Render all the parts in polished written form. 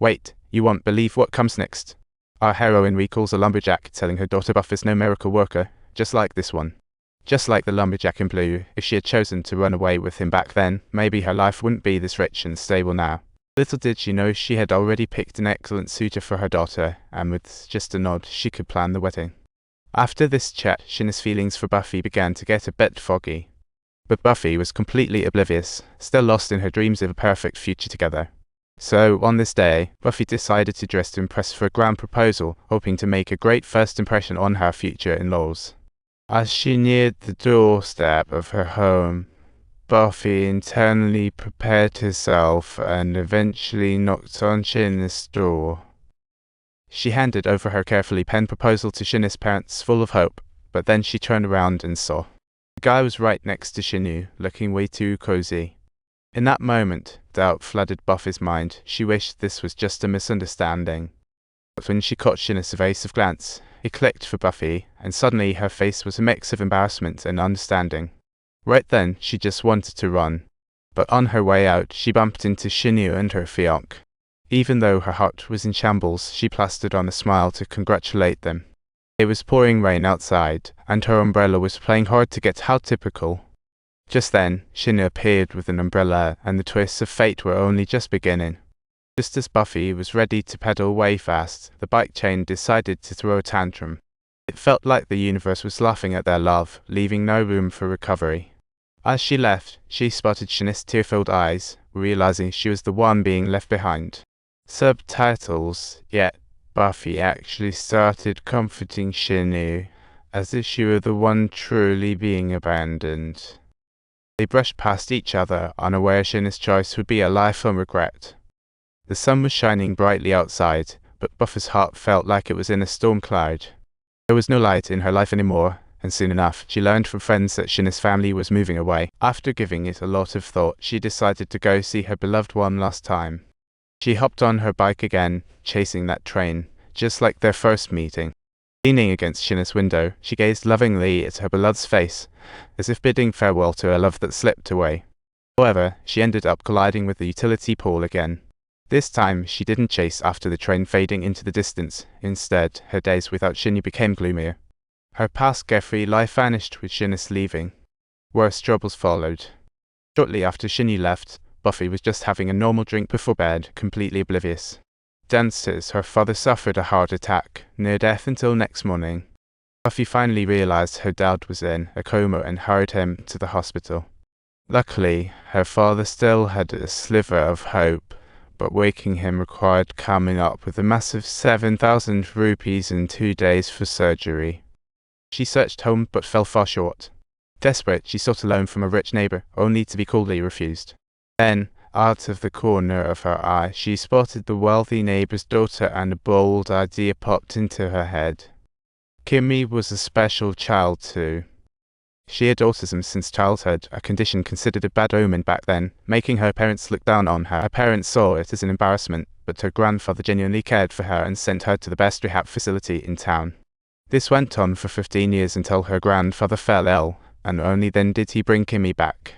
Wait, you won't believe what comes next. Our heroine recalls a lumberjack telling her daughter Buff is no miracle worker, just like this one. Just like the lumberjack in blue, if she had chosen to run away with him back then, maybe her life wouldn't be this rich and stable now. Little did she know she had already picked an excellent suitor for her daughter, and with just a nod, she could plan the wedding. After this chat, Shinna's feelings for Buffy began to get a bit foggy. But Buffy was completely oblivious, still lost in her dreams of a perfect future together. So, on this day, Buffy decided to dress to impress for a grand proposal, hoping to make a great first impression on her future in-laws. As she neared the doorstep of her home, Buffy internally prepared herself and eventually knocked on Shinna's door. She handed over her carefully penned proposal to Shinna's parents full of hope, but then she turned around and saw. The guy was right next to Shinnu, looking way too cozy. In that moment, doubt flooded Buffy's mind. She wished this was just a misunderstanding. But when she caught Shinna's evasive glance, it clicked for Buffy, and suddenly her face was a mix of embarrassment and understanding. Right then, she just wanted to run. But on her way out, she bumped into Shinnu and her fiancé. Even though her heart was in shambles, she plastered on a smile to congratulate them. It was pouring rain outside, and her umbrella was playing hard to get. How typical. Just then, Shinnu appeared with an umbrella, and the twists of fate were only just beginning. Just as Buffy was ready to pedal away fast, the bike chain decided to throw a tantrum. It felt like the universe was laughing at their love, leaving no room for recovery. As she left, she spotted Shinna's tear-filled eyes, realizing she was the one being left behind. Subtitles, yet Buffy actually started comforting Shinnu, as if she were the one truly being abandoned. They brushed past each other, unaware Shinna's choice would be a lifelong regret. The sun was shining brightly outside, but Buffy's heart felt like it was in a storm cloud. There was no light in her life anymore, and soon enough, she learned from friends that Shinna's family was moving away. After giving it a lot of thought, she decided to go see her beloved one last time. She hopped on her bike again, chasing that train, just like their first meeting. Leaning against Shinna's window, she gazed lovingly at her beloved's face, as if bidding farewell to a love that slipped away. However, she ended up colliding with the utility pole again. This time, she didn't chase after the train fading into the distance. Instead, her days without Shinnu became gloomier. Her past carefree life vanished with Shinna's leaving. Worse troubles followed. Shortly after Shinnu left, Buffy was just having a normal drink before bed, completely oblivious. Downstairs, her father suffered a heart attack, near death until next morning. Buffy finally realized her dad was in a coma and hurried him to the hospital. Luckily, her father still had a sliver of hope, but waking him required coming up with a massive 7,000 rupees in 2 days for surgery. She searched home but fell far short. Desperate, she sought a loan from a rich neighbor, only to be coldly refused. Then, out of the corner of her eye, she spotted the wealthy neighbor's daughter, and a bold idea popped into her head. Kimmy was a special child too. She had autism since childhood, a condition considered a bad omen back then, making her parents look down on her. Her parents saw it as an embarrassment, but her grandfather genuinely cared for her and sent her to the best rehab facility in town. This went on for 15 years until her grandfather fell ill, and only then did he bring Kimmy back.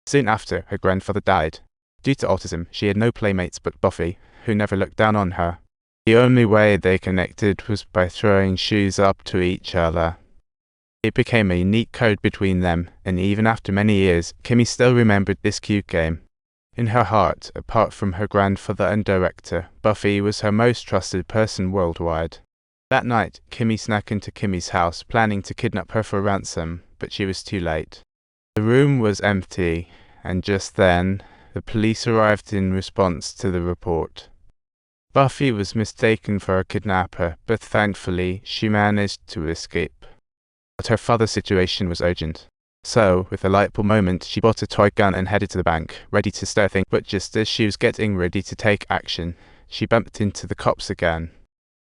Soon after, her grandfather died. Due to autism, she had no playmates but Buffy, who never looked down on her. The only way they connected was by throwing shoes up to each other. It became a unique code between them, and even after many years, Kimmy still remembered this cute game. In her heart, apart from her grandfather and director, Buffy was her most trusted person worldwide. That night, Kimmy snuck into Kimmy's house, planning to kidnap her for ransom, but she was too late. The room was empty, and just then, the police arrived in response to the report. Buffy was mistaken for a kidnapper, but thankfully, she managed to escape. But her father's situation was urgent. So, with a light bulb moment, she bought a toy gun and headed to the bank, ready to start things. But just as she was getting ready to take action, she bumped into the cops again.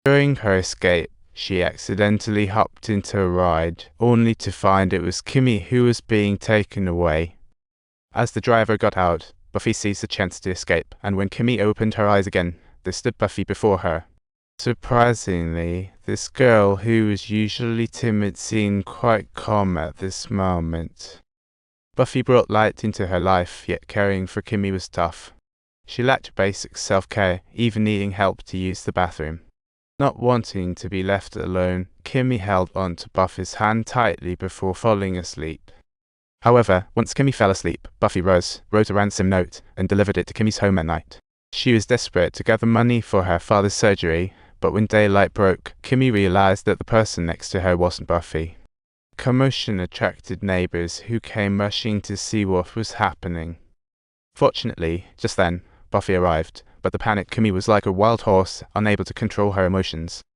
During her escape, she accidentally hopped into a ride, only to find it was Kimmy who was being taken away. As the driver got out, Buffy seized the chance to escape, and when Kimmy opened her eyes again, there stood Buffy before her. Surprisingly, this girl who was usually timid seemed quite calm at this moment. Buffy brought light into her life, yet caring for Kimmy was tough. She lacked basic self-care, even needing help to use the bathroom. Not wanting to be left alone, Kimmy held on to Buffy's hand tightly before falling asleep. However, once Kimmy fell asleep, Buffy rose, wrote a ransom note, and delivered it to Kimmy's home at night. She was desperate to gather money for her father's surgery, but when daylight broke, Kimmy realized that the person next to her wasn't Buffy. Commotion attracted neighbors who came rushing to see what was happening. Fortunately, just then, Buffy arrived, but the panicked Kimmy was like a wild horse, unable to control her emotions.